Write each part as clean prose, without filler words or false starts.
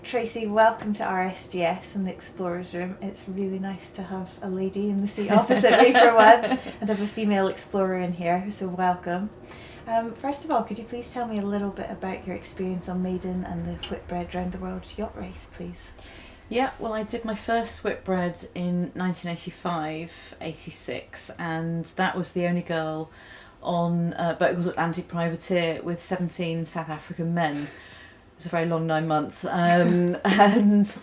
Tracy, welcome to RSGS and the Explorers Room. It's really nice to have a lady in the seat opposite me for once and have a female explorer in here, so welcome. First of all, could you please tell me a little bit about your experience on Maiden and the Whitbread Round the World yacht race, please? Yeah, well, I did my first Whitbread in 1985-86, and that was the only girl on a boat called Atlantic Privateer with 17 South African men. It was a very long 9 months. And as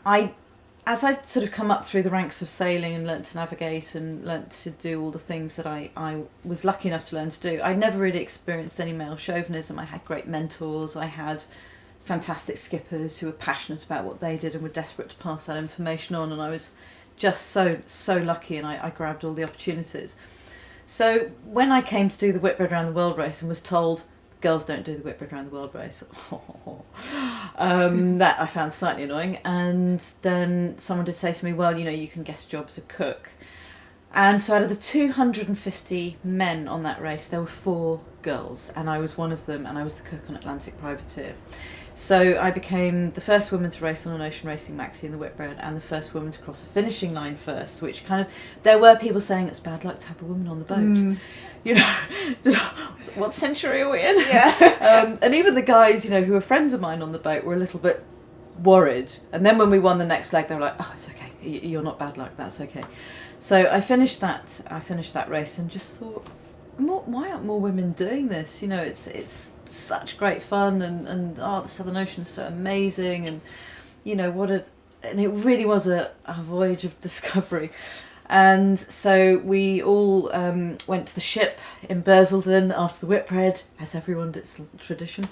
I'd sort of come up through the ranks of sailing and learnt to navigate and learnt to do all the things that I was lucky enough to learn to do, I never really experienced any male chauvinism. I had great mentors. I had fantastic skippers who were passionate about what they did and were desperate to pass that information on, and I was just so lucky, and I grabbed all the opportunities. So when I came to do the Whitbread Round the World race and was told girls don't do the Whitbread Round the World race, that I found slightly annoying. And then someone did say to me, well, you can guest a job as a cook. And so out of the 250 men on that race, there were 4 girls, and I was one of them, and I was the cook on Atlantic Privateer. So I became the first woman to race on an ocean racing maxi in the Whitbread, and the first woman to cross a finishing line first, which there were people saying it's bad luck to have a woman on the boat. What century are we in? Yeah. And even the guys, who were friends of mine on the boat were a little bit worried. And then when we won the next leg, they were like, oh, it's okay. You're not bad luck. That's okay. So I finished that race and just thought, why aren't more women doing this? It's such great fun, and the Southern Ocean is so amazing, and and it really was a voyage of discovery. And so we all went to the ship in Bursledon after the Whitbread, as everyone did, it's tradition,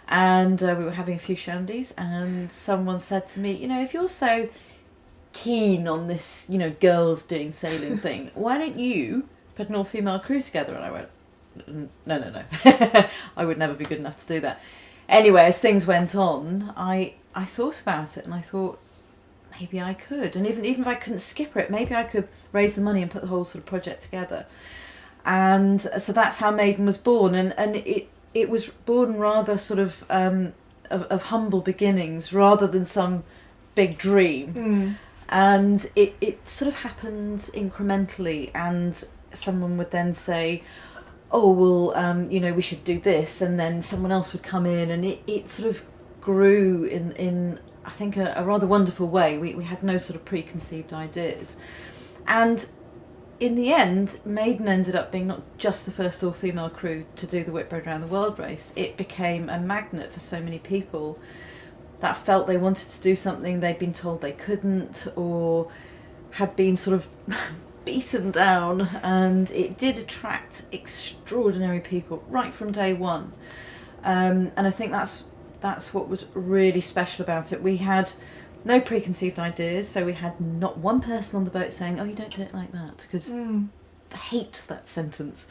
and we were having a few shandies, and someone said to me, if you're so keen on this girls doing sailing thing, why don't you put an all-female crew together? And I went, no. I would never be good enough to do that. Anyway, as things went on, I thought about it, and I thought maybe I could. And even if I couldn't skipper it, maybe I could raise the money and put the whole sort of project together. And so that's how Maiden was born. And it was born rather sort of humble beginnings rather than some big dream. And it sort of happened incrementally, and someone would then say, oh, well, we should do this, and then someone else would come in, and it sort of grew in I think, a rather wonderful way. We had no sort of preconceived ideas. And in the end, Maiden ended up being not just the first all-female crew to do the Whitbread Round the World race. It became a magnet for so many people that felt they wanted to do something they'd been told they couldn't, or had been sort of beaten down, and it did attract extraordinary people right from day one. And I think that's what was really special about it. We had no preconceived ideas, so we had not one person on the boat saying, oh, you don't do it like that, because I hate that sentence.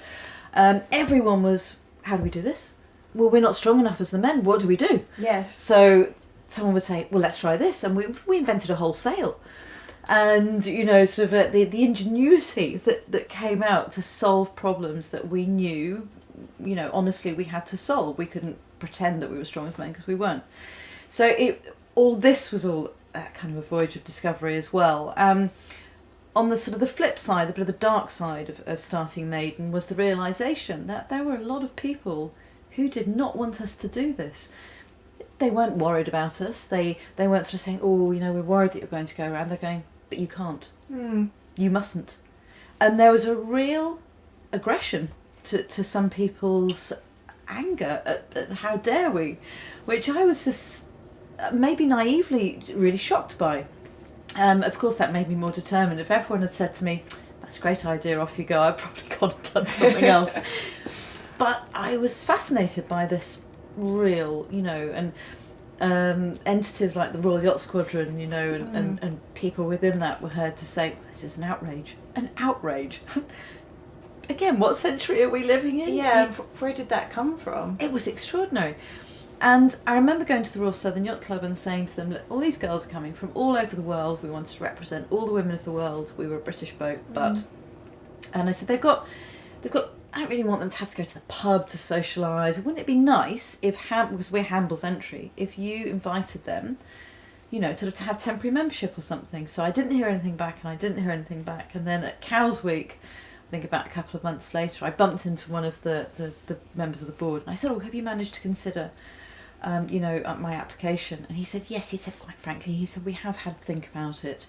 Everyone was, how do we do this? Well, we're not strong enough as the men, what do we do? Yes. So someone would say, well, let's try this, and we invented a whole sail. And, sort of the ingenuity that came out to solve problems that we knew, honestly, we had to solve. We couldn't pretend that we were strong as men, because we weren't. So all this was all kind of a voyage of discovery as well. On the sort of the flip side, the bit of the dark side of starting Maiden was the realisation that there were a lot of people who did not want us to do this. They weren't worried about us. They weren't sort of saying, oh, we're worried that you're going to go around. They're going, but you can't. You mustn't. And there was a real aggression to some people's anger at how dare we, which I was just maybe naively really shocked by. Of course, that made me more determined. If everyone had said to me, that's a great idea, off you go, I'd probably gone and done something else. But I was fascinated by this real, and entities like the Royal Yacht Squadron, and people within that were heard to say, this is an outrage. An outrage? Again, what century are we living in? Yeah, where did that come from? It was extraordinary. And I remember going to the Royal Southern Yacht Club and saying to them, look, all these girls are coming from all over the world. We wanted to represent all the women of the world. We were a British boat, but... And I said, they've got I don't really want them to have to go to the pub to socialise. Wouldn't it be nice if, because we're Hambles Entry, if you invited them, you know, sort of to have temporary membership or something. So I didn't hear anything back, and I didn't hear anything back. And then at Cows Week, I think about a couple of months later, I bumped into one of the members of the board, and I said, "Oh, have you managed to consider, my application?" And he said, "Yes." He said, "Quite frankly," he said, "we have had to think about it."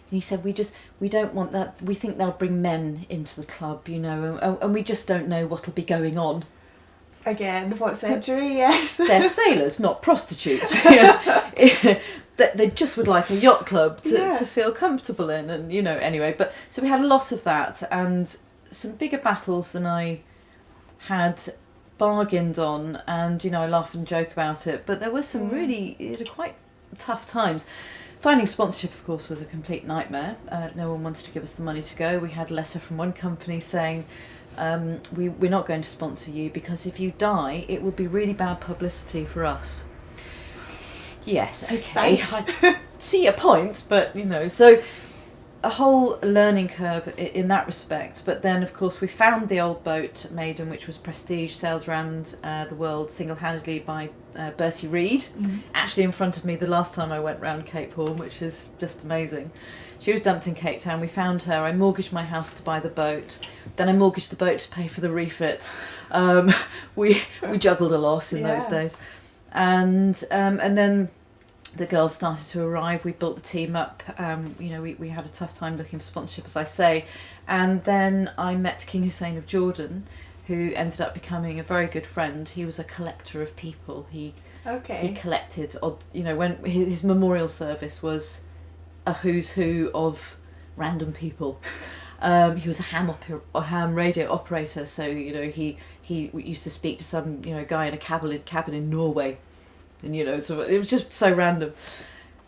And he said, we don't want that. We think they'll bring men into the club, you know, and we just don't know what'll be going on." Again, what century? Yes. They're sailors, not prostitutes. They just would like a yacht club to feel comfortable in, and you know, anyway. But so we had a lot of that, and some bigger battles than I had bargained on, and you know, I laugh and joke about it. But there were some really quite tough times. Finding sponsorship, of course, was a complete nightmare. No one wanted to give us the money to go. We had a letter from one company saying, we're not going to sponsor you because if you die, it would be really bad publicity for us. Yes, okay, I see your point, but you know, so a whole learning curve in that respect. But then, of course, we found the old boat Maiden, which was prestige, sailed around the world single-handedly by Bertie Reed, actually in front of me the last time I went round Cape Horn, which is just amazing. She was dumped in Cape Town. We found her. I mortgaged my house to buy the boat. Then I mortgaged the boat to pay for the refit. We juggled a lot in those days, and then the girls started to arrive. We built the team up. We had a tough time looking for sponsorship, as I say, and then I met King Hussein of Jordan, who ended up becoming a very good friend. He was a collector of people. He collected, when his memorial service was a who's who of random people. He was a ham radio operator, so you know he used to speak to some guy in a cabin in Norway, and so it was just so random.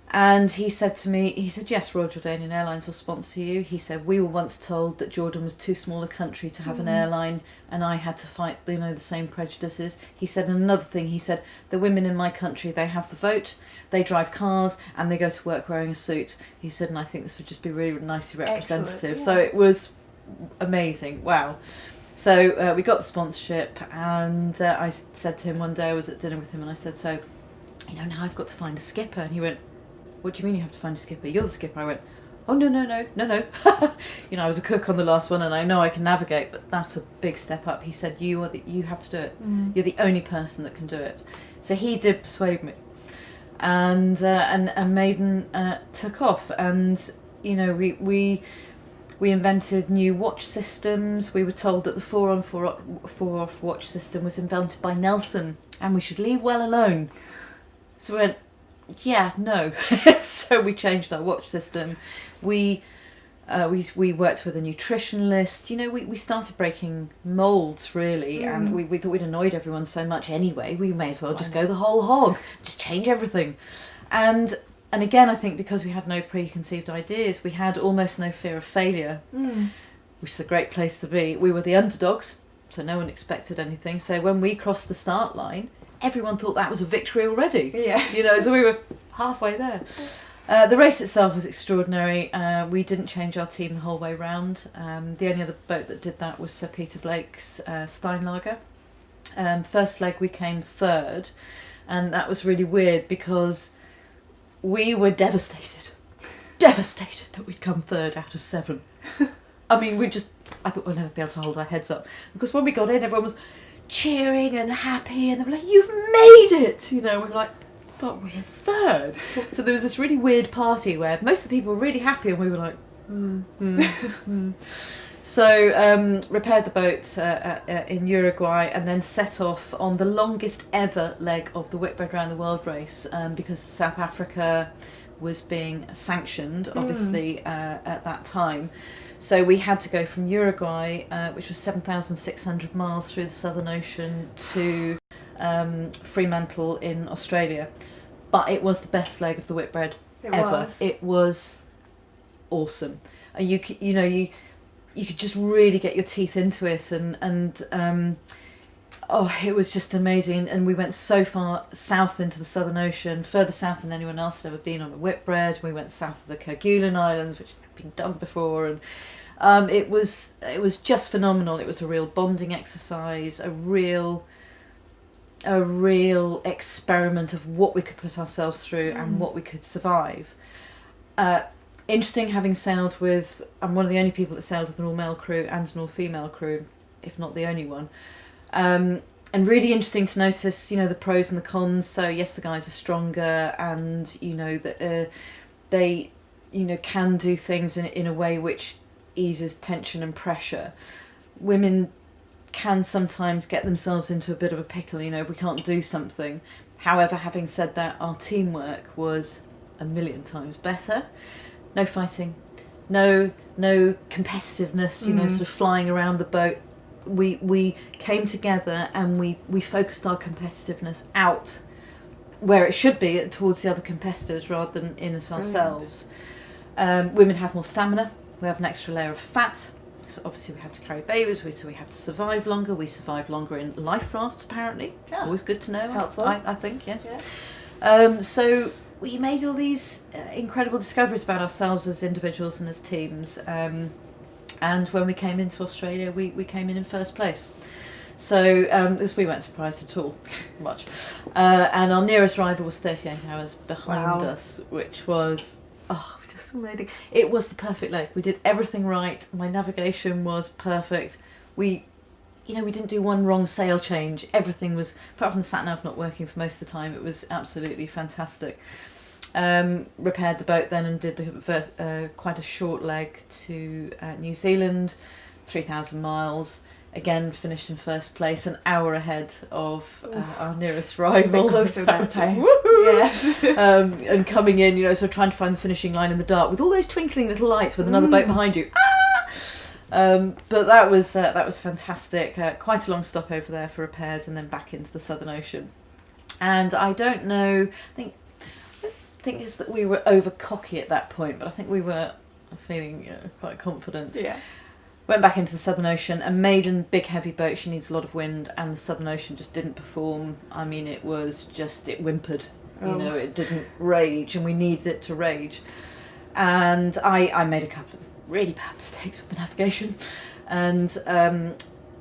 And he said to me, yes, Royal Jordanian Airlines will sponsor you. He said, we were once told that Jordan was too small a country to have an airline, and I had to fight the same prejudices. He said, and another thing, he said, the women in my country, they have the vote, they drive cars, and they go to work wearing a suit. He said, and I think this would just be really nicely representative. So it was amazing. Wow. So we got the sponsorship, and I said to him one day, I was at dinner with him, and I said, so, now I've got to find a skipper. And he went, what do you mean you have to find a skipper? You're the skipper. I went, oh, no. I was a cook on the last one, and I know I can navigate, but that's a big step up. He said, you have to do it. You're the only person that can do it. So he did persuade me. And Maiden took off, and we invented new watch systems. We were told that the 4-on 4-off watch system was invented by Nelson, and we should leave well alone. So we went, yeah, no. So we changed our watch system. We worked with a nutritionalist. We started breaking moulds, really, and we thought we'd annoyed everyone so much anyway. We may as well just go the whole hog, just change everything. And again, I think because we had no preconceived ideas, we had almost no fear of failure, which is a great place to be. We were the underdogs, so no one expected anything. So when we crossed the start line, everyone thought that was a victory already. Yes. So we were halfway there. The race itself was extraordinary. We didn't change our team the whole way round. The only other boat that did that was Sir Peter Blake's Steinlager. First leg we came third, and that was really weird because we were devastated that we'd come third out of 7. I mean, I thought we'll never be able to hold our heads up, because when we got in, everyone was cheering and happy, and they were like, you've made it, we were like, but we're third. So there was this really weird party where most of the people were really happy, and we were like, So repaired the boat in Uruguay, and then set off on the longest ever leg of the Whitbread Round the World race, because South Africa was being sanctioned, obviously, at that time. So we had to go from Uruguay, which was 7,600 miles through the Southern Ocean, to Fremantle in Australia. But it was the best leg of the Whitbread ever. It was awesome. And you could just really get your teeth into it, and it was just amazing. And we went so far south into the Southern Ocean, further south than anyone else had ever been on a Whitbread. We went south of the Kerguelen Islands, which had been done before, It was just phenomenal. It was a real bonding exercise, a real experiment of what we could put ourselves through and what we could survive. Interesting, having sailed with, I'm one of the only people that sailed with an all-male crew and an all-female crew, if not the only one. And really interesting to notice, the pros and the cons. So yes, the guys are stronger, and that they can do things in a way which eases tension and pressure. Women can sometimes get themselves into a bit of a pickle, if we can't do something. However, having said that, our teamwork was a million times better. No fighting, no competitiveness, sort of flying around the boat. We came together and we focused our competitiveness out where it should be, towards the other competitors rather than in us ourselves. Women have more stamina. We have an extra layer of fat. So obviously we have to carry babies, so we have to survive longer. We survive longer in life rafts, apparently. Yeah. Always good to know. Helpful. I think, yes. Yeah. So we made all these incredible discoveries about ourselves as individuals and as teams. And when we came into Australia, we came in first place. So we weren't surprised at all, much. And our nearest rival was 38 hours behind us, which was... just amazing. It was the perfect leg. We did everything right. My navigation was perfect. We didn't do one wrong sail change. Everything was, apart from the sat nav not working for most of the time, it was absolutely fantastic. Repaired the boat then and did quite a short leg to New Zealand, 3,000 miles. Again, finished in first place, an hour ahead of our nearest rival. A bit closer that time. Yes. And coming in, so trying to find the finishing line in the dark with all those twinkling little lights with another boat behind you. But that was fantastic. Quite a long stop over there for repairs and then back into the Southern Ocean. And I don't know, I think it's that we were over cocky at that point, but I think we were feeling quite confident. Yeah. Went back into the Southern Ocean. A maiden big heavy boat, she needs a lot of wind, and the Southern Ocean just didn't perform. I mean, it whimpered. It didn't rage, and we needed it to rage. And I made a couple of really bad mistakes with the navigation. And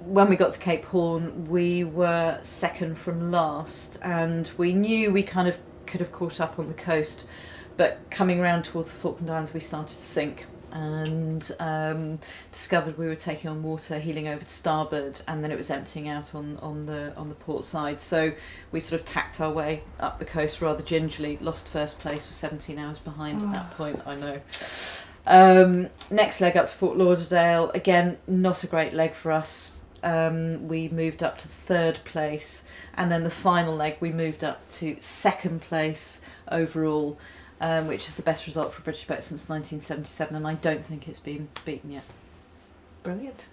when we got to Cape Horn, we were second from last, and we knew we kind of could have caught up on the coast, but coming round towards the Falkland Islands, we started to sink. And discovered we were taking on water, heeling over to starboard, and then it was emptying out on the port side. So we sort of tacked our way up the coast rather gingerly. Lost first place, was 17 hours behind at that point. I know. Next leg up to Fort Lauderdale. Again, not a great leg for us. We moved up to third place, and then the final leg we moved up to second place overall. Which is the best result for a British boat since 1977, and I don't think it's been beaten yet. Brilliant.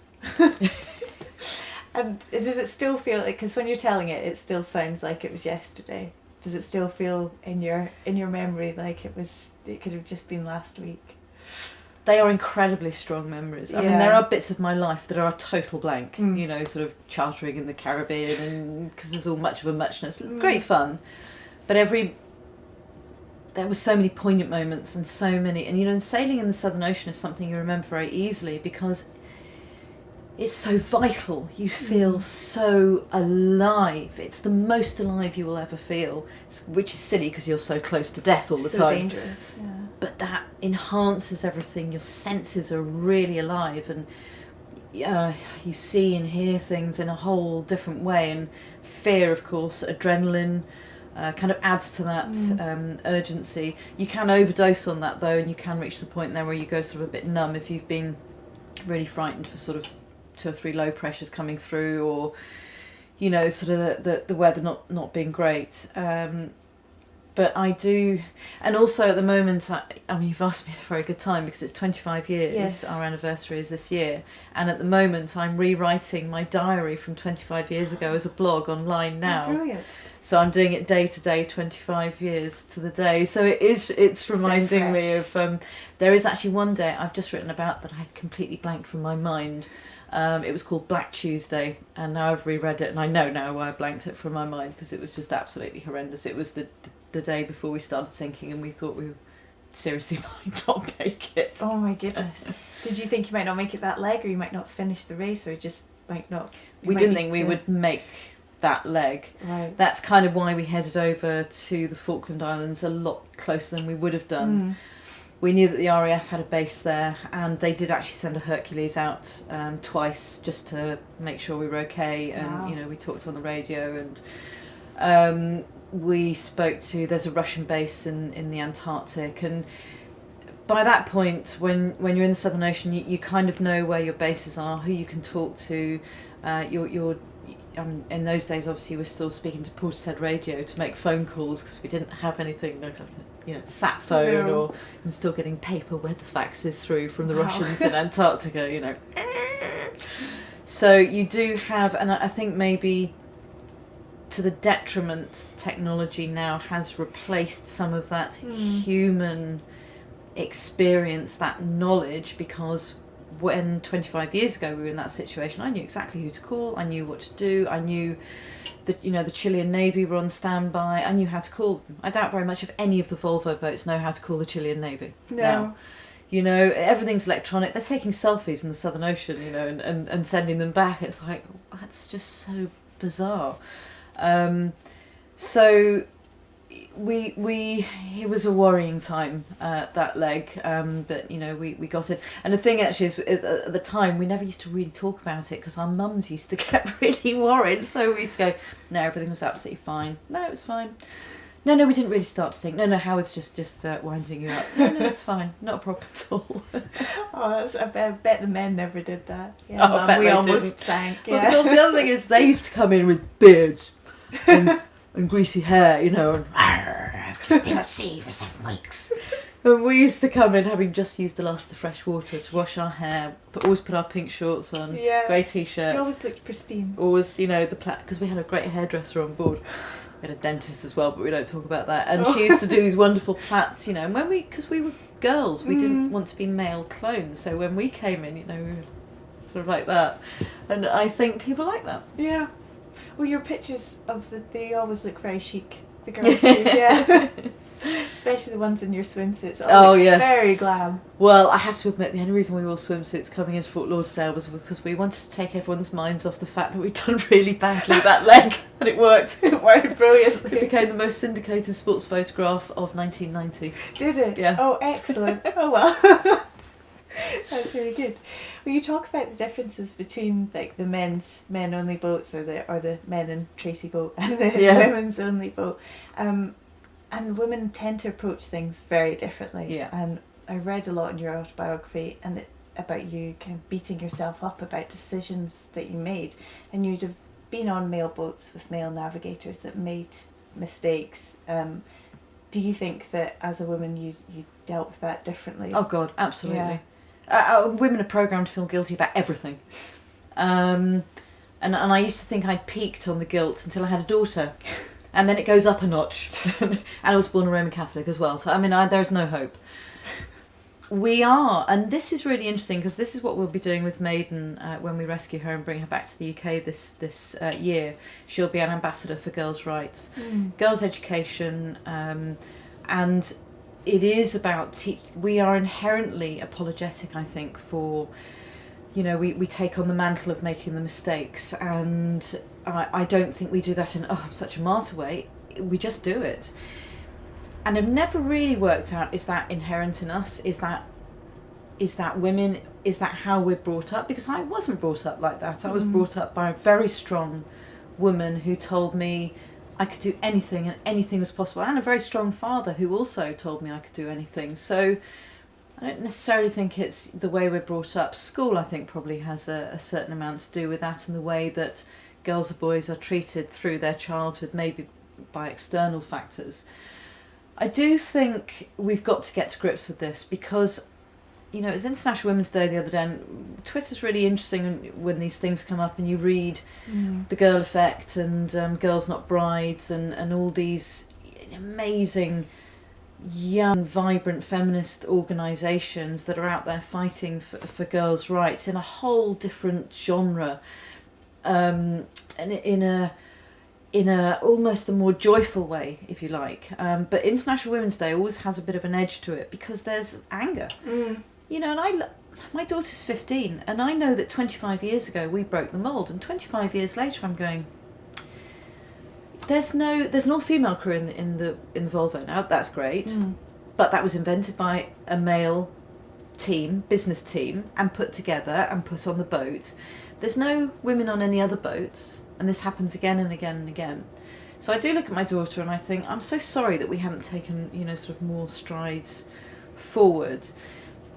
And does it still feel like, because when you're telling it, it still sounds like it was yesterday. Does it still feel in your memory like it could have just been last week? They are incredibly strong memories. I mean, there are bits of my life that are a total blank. Sort of chartering in the Caribbean, and because there's all much of a muchness, great fun, but there were so many poignant moments and so many, and sailing in the Southern Ocean is something you remember very easily because it's so vital. You feel so alive. It's the most alive you will ever feel, which is silly because you're so close to death all the time. So dangerous, yeah. But that enhances everything. Your senses are really alive, and you see and hear things in a whole different way. And fear, of course, adrenaline, kind of adds to that urgency. You can overdose on that though, and you can reach the point there where you go sort of a bit numb if you've been really frightened for sort of 2 or 3 low pressures coming through, or sort of the weather not being great. But I do, and also at the moment, I mean, you've asked me at a very good time because it's 25 years. Yes. Our anniversary is this year, and at the moment I'm rewriting my diary from 25 years ago as a blog online now. Oh, brilliant. So I'm doing it day to day, 25 years to the day. So it's reminding me of, there is actually one day I've just written about that I had completely blanked from my mind. It was called Black Tuesday, and now I've reread it and I know now why I blanked it from my mind, because it was just absolutely horrendous. It was the day before we started sinking, and we thought we were seriously might not make it. Oh my goodness. Did you think you might not make it that leg, or you might not finish the race, or just might not? We didn't think we would make that leg. Right. That's kind of why we headed over to the Falkland Islands a lot closer than we would have done. We knew that the RAF had a base there, and they did actually send a Hercules out twice just to make sure we were okay. And Wow. you know, we talked on the radio, and we spoke to. There's a Russian base in the Antarctic, and by that point, when you're in the Southern Ocean, you kind of know where your bases are, who you can talk to. In those days, obviously, we're still speaking to Portishead Radio to make phone calls because we didn't have anything like, you know, sat phone, No. or I'm still getting paper weather faxes through from the Wow. Russians in Antarctica, you know. So you do have, and I think maybe to the detriment, technology now has replaced some of that human experience, that knowledge, because when 25 years ago we were in that situation, I knew exactly who to call, I knew what to do, I knew that, you know, the Chilean Navy were on standby, I knew how to call them. I doubt very much if any of the Volvo boats know how to call the Chilean Navy. No. Now, you know, everything's electronic. They're taking selfies in the Southern Ocean, you know, and sending them back. It's like, that's just so bizarre. So it was a worrying time, that leg, but you know, we got it. And the thing actually is at the time we never used to really talk about it because our mums used to get really worried, so we used to go, no, everything was absolutely fine, no, it was fine, no, we didn't really start to think, no, Howard's just winding you up, no, it's fine, not a problem at all. Oh, I bet the men never did that. Yeah, Oh, I bet we they almost didn't. sank. Well, Yeah. of course, the other thing is they used to come in with beards and greasy hair, you know, and I've just been at sea for 7 weeks. and we used to come in having just used the last of the fresh water to wash our hair, always put our pink shorts on, Yeah. grey You t-shirts, always looked pristine. always, you know, because we had a great hairdresser on board. We had a dentist as well, but we don't talk about that. And she used to do these wonderful plaits, you know, and because we were girls, we didn't want to be male clones, so when we came in, you know, we were sort of like that. And I think people like that. Yeah. Well, your pictures they always look very chic. The girls do, yeah. Especially the ones in your swimsuits. It Oh, looks yes. very glam. Well, I have to admit, the only reason we wore swimsuits coming into Fort Lauderdale was because we wanted to take everyone's minds off the fact that we'd done really badly that leg, and it worked. It worked brilliantly. It became the most syndicated sports photograph of 1990. Did it? Yeah. Oh, excellent. Oh, well. That's really good. Well, you talk about the differences between like the men only boats or the men and Tracy boat and the women's only boat. And women tend to approach things very differently. Yeah. And I read a lot in your autobiography about you kind of beating yourself up about decisions that you made. And you'd have been on male boats with male navigators that made mistakes. Do you think that as a woman you dealt with that differently? Oh God, absolutely. Yeah. Women are programmed to feel guilty about everything. And I used to think I'd peaked on the guilt until I had a daughter. And then it goes up a notch. And I was born a Roman Catholic as well. So, I mean, there's no hope. We are, and this is really interesting because this is what we'll be doing with Maiden when we rescue her and bring her back to the UK this year. She'll be an ambassador for girls' rights, girls' education, and it is about we are inherently apologetic, I think, for, you know, we take on the mantle of making the mistakes, and I don't think we do that in, I'm such a martyr way. We just do it. And I've never really worked out, is that inherent in us? Is that women? Is that how we're brought up? Because I wasn't brought up like that. I was brought up by a very strong woman who told me I could do anything and anything was possible, and a very strong father who also told me I could do anything. So I don't necessarily think it's the way we're brought up. School, I think, probably has a certain amount to do with that, and the way that girls or boys are treated through their childhood, maybe by external factors. I do think we've got to get to grips with this because, you know, it was International Women's Day the other day, and Twitter's really interesting when these things come up and you read the Girl Effect and Girls Not Brides and all these amazing young, vibrant feminist organisations that are out there fighting for girls' rights in a whole different genre, and in in a almost a more joyful way, if you like. But International Women's Day always has a bit of an edge to it because there's anger. You know, and my daughter's 15, and I know that 25 years ago we broke the mould, and 25 years later I'm going, there's an all-female crew in the Volvo now. That's great, but that was invented by a male business team, and put together and put on the boat. There's no women on any other boats, and this happens again and again and again. So I do look at my daughter and I think, I'm so sorry that we haven't taken, you know, sort of more strides forward.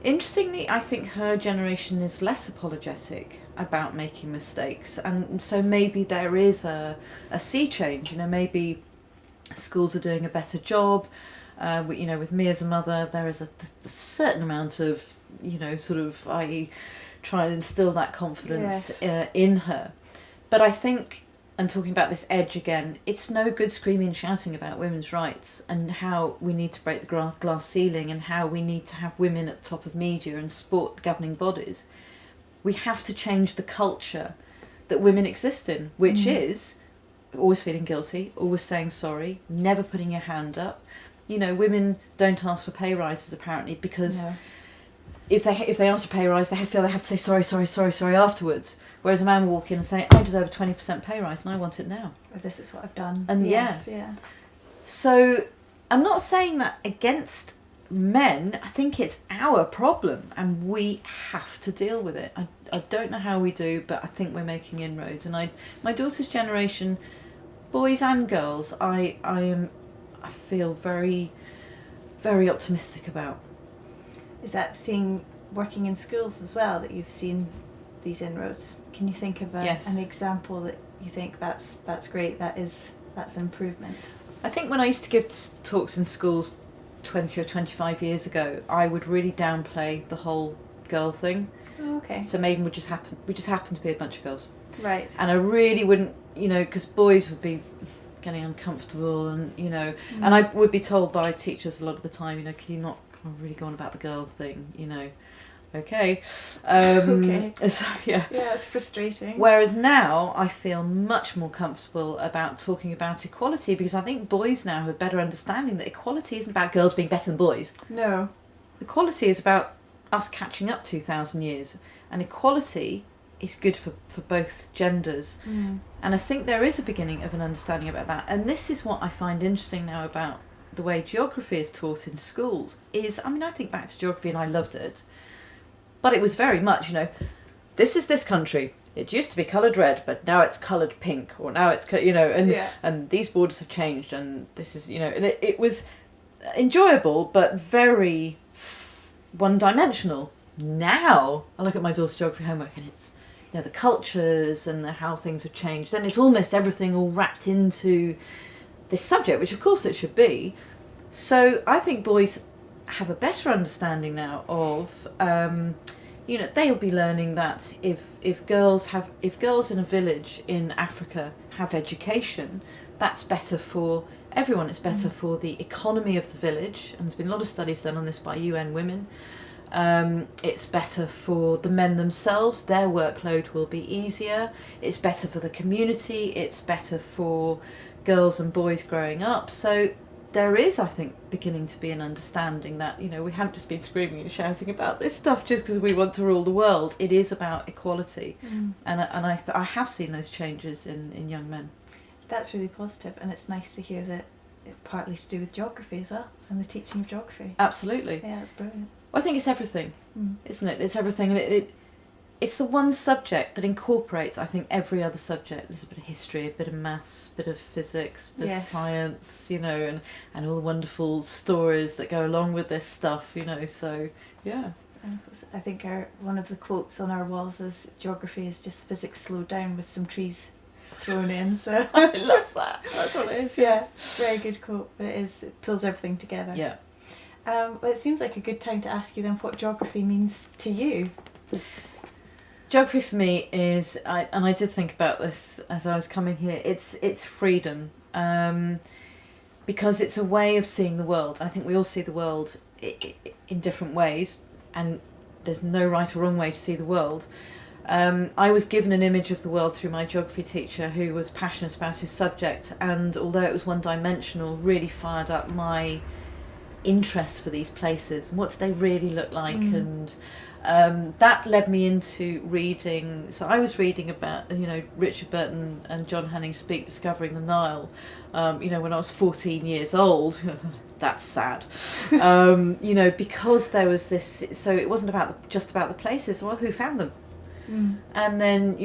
Interestingly, I think her generation is less apologetic about making mistakes, and so maybe there is a sea change. You know, maybe schools are doing a better job. You know, with me as a mother, there is a certain amount of, you know, sort of, I try and instill that confidence in her. But I think, and talking about this edge again, it's no good screaming and shouting about women's rights and how we need to break the glass ceiling and how we need to have women at the top of media and sport governing bodies. We have to change the culture that women exist in, which is always feeling guilty, always saying sorry, never putting your hand up. You know, women don't ask for pay rises apparently because if they ask for pay rise, they feel they have to say sorry afterwards. Whereas a man will walk in and say, I deserve a 20% pay rise and I want it now. Or this is what I've done. And so I'm not saying that against men. I think it's our problem and we have to deal with it. I don't know how we do, but I think we're making inroads. And my daughter's generation, boys and girls, I feel very, very optimistic about. Is that working in schools as well, that you've seen these inroads? Can you think of an example that you think that's great, that's improvement? I think when I used to give talks in schools 20 or 25 years ago, I would really downplay the whole girl thing. Oh, okay. So maybe we just happened to be a bunch of girls. Right. And I really wouldn't, you know, because boys would be getting uncomfortable and, you know, and I would be told by teachers a lot of the time, you know, can you not really go on about the girl thing, you know? Okay. Okay. So, yeah, it's frustrating. Whereas now I feel much more comfortable about talking about equality because I think boys now have a better understanding that equality isn't about girls being better than boys. No. Equality is about us catching up 2,000 years, and equality is good for both genders. And I think there is a beginning of an understanding about that. And this is what I find interesting now about the way geography is taught in schools is, I mean, I think back to geography and I loved it. But it was very much, you know, this is this country. It used to be coloured red, but now it's coloured pink, or now it's, you know, and these borders have changed, and this is, you know, and it was enjoyable, but very one-dimensional. Now I look at my daughter's geography homework, and it's, you know, the cultures and how things have changed. Then it's almost everything all wrapped into this subject, which of course it should be. So I think boys have a better understanding now of, you know, they'll be learning that if girls in a village in Africa have education, that's better for everyone. It's better for the economy of the village, and there's been a lot of studies done on this by UN Women. It's better for the men themselves, their workload will be easier. It's better for the community, it's better for girls and boys growing up. So there is, I think, beginning to be an understanding that, you know, we haven't just been screaming and shouting about this stuff just because we want to rule the world. It is about equality. And I have seen those changes in young men. That's really positive, and it's nice to hear that it's partly to do with geography as well, and the teaching of geography. Absolutely. Yeah, that's brilliant. I think it's everything, isn't it? It's everything, and it's the one subject that incorporates, I think, every other subject. There's a bit of history, a bit of maths, a bit of physics, a bit of science, you know, and all the wonderful stories that go along with this stuff, you know, so, yeah. I think one of the quotes on our walls is, geography is just physics slowed down with some trees thrown in, so... I love that. That's what it is. Yeah, very good quote, but it pulls everything together. Yeah. Well, it seems like a good time to ask you then what geography means to you. Geography for me is, and I did think about this as I was coming here, it's freedom, because it's a way of seeing the world. I think we all see the world in different ways, and there's no right or wrong way to see the world. I was given an image of the world through my geography teacher who was passionate about his subject, and although it was one-dimensional, really fired up my interest for these places. What do they really look like? And that led me into reading. So I was reading about, Richard Burton and John Hanning Speke discovering the Nile, when I was 14 years old. That's sad. Because there was this, so it wasn't just about the places. Well, who found them? And then,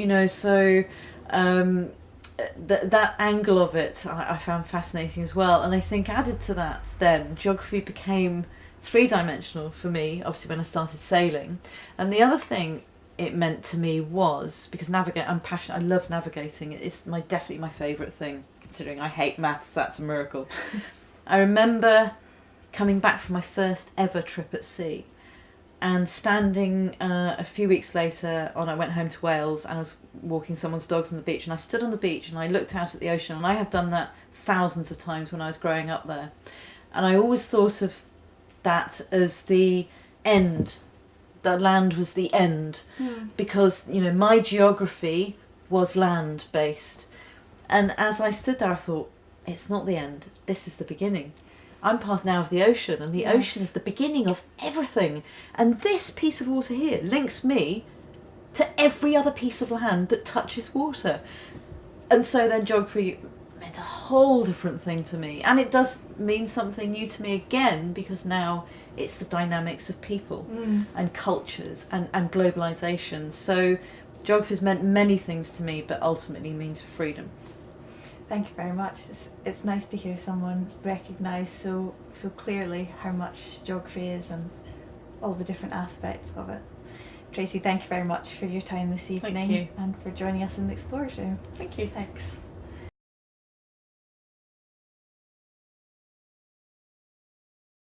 that angle of it I found fascinating as well. And I think added to that, then geography became three-dimensional for me, obviously when I started sailing. And the other thing it meant to me was, because I'm passionate, I love navigating. It's definitely my favourite thing, considering I hate maths. That's a miracle. I remember coming back from my first ever trip at sea, and standing a few weeks later I went home to Wales, and I was walking someone's dogs on the beach, and I stood on the beach and I looked out at the ocean, and I have done that thousands of times when I was growing up there. And I always thought of that as the end. The land was the end, because, my geography was land-based. And as I stood there, I thought, it's not the end, this is the beginning. I'm part now of the ocean, and the ocean is the beginning of everything. And this piece of water here links me to every other piece of land that touches water. And so then geography meant a whole different thing to me. And it does mean something new to me again, because now it's the dynamics of people and cultures and globalisation. So geography has meant many things to me, but ultimately means freedom. Thank you very much. It's nice to hear someone recognise so clearly how much geography is and all the different aspects of it. Tracy, thank you very much for your time this evening. Thank you. And for joining us in the Explorers Room. Thank you. Thanks.